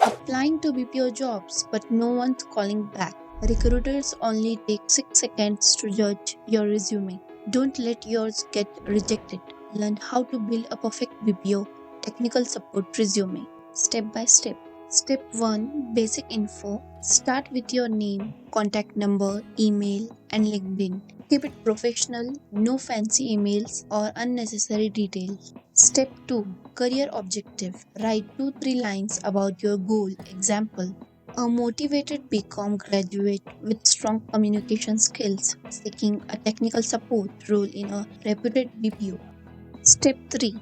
Applying to BPO jobs, but no one's calling back. Recruiters only take 6 seconds to judge your resume. Don't let yours get rejected. Learn how to build a perfect BPO technical support resume. Step by step. Step 1, basic info. Start with your name, contact number, email, and LinkedIn. Keep it professional, no fancy emails or unnecessary details. Step 2, career objective. Write 2-3 lines about your goal. Example: a motivated BCom graduate with strong communication skills seeking a technical support role in a reputed BPO. Step 3,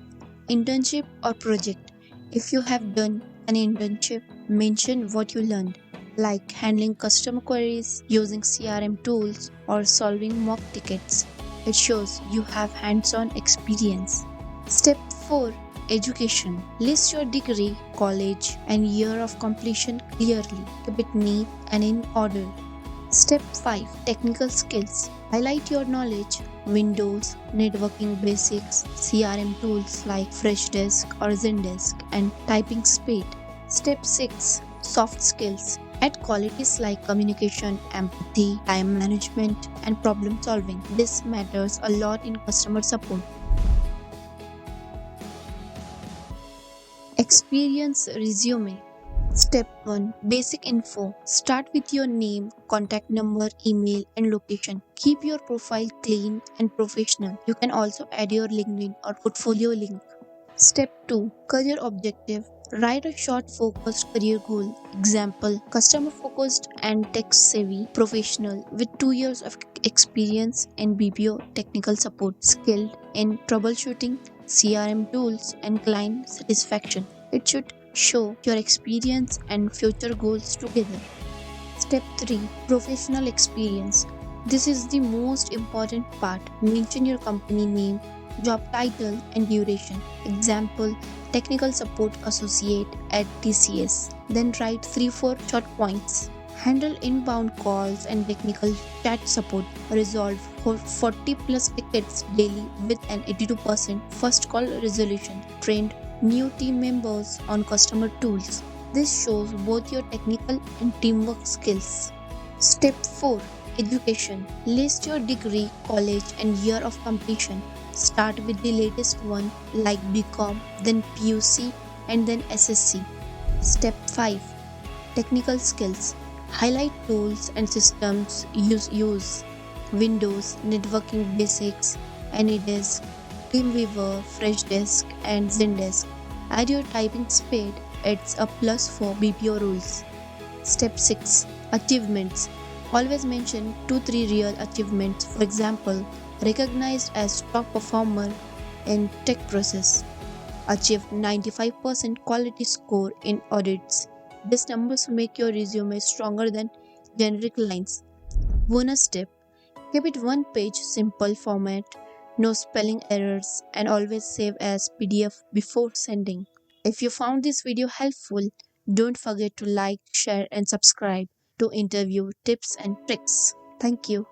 internship or project. If you have done an internship, mention what you learned, like handling customer queries, using CRM tools, or solving mock tickets. It shows you have hands on experience. Step 4, education. List your degree, college, and year of completion clearly. Keep it neat and in order. Step 5, technical skills. Highlight your knowledge: Windows, networking basics, CRM tools like Freshdesk or Zendesk, and typing speed. Step 6, soft skills. Add qualities like communication, empathy, time management, and problem solving. This matters a lot in customer support. Experience resume. Step 1, basic info. Start with your name, contact number, email, and location. Keep your profile clean and professional. You can also add your LinkedIn or portfolio link. Step 2, career objective. Write a short focused career goal. Example: customer focused and tech savvy professional with 2 years of experience in BPO technical support, skilled in troubleshooting, CRM tools, and client satisfaction. It should show your experience and future goals together. Step 3, professional experience. This is the most important part. Mention your company name, job title, and duration. Example: technical support associate at TCS. Then write 3-4 short points. Handle inbound calls and technical chat support. Resolve 40 plus tickets daily with an 82% first call resolution. Trained new team members on customer tools. This shows both your technical and teamwork skills. Step 4, education. List your degree, college, and year of completion. Start with the latest one like BCom, then PUC, and then SSC. Step 5, technical skills. Highlight tools and systems use Windows, networking basics, AnyDesk, TeamViewer, Freshdesk, and Zendesk. Add your typing speed, it's a plus for BPO rules. Step 6, achievements. Always mention 2-3 real achievements. For example, recognized as top performer in tech process, achieved 95% quality score in audits. These numbers make your resume stronger than generic lines. Bonus tip: keep it one page, simple format, no spelling errors, and always save as PDF before sending. If you found this video helpful, don't forget to like, share, and subscribe to interview tips and tricks. Thank you.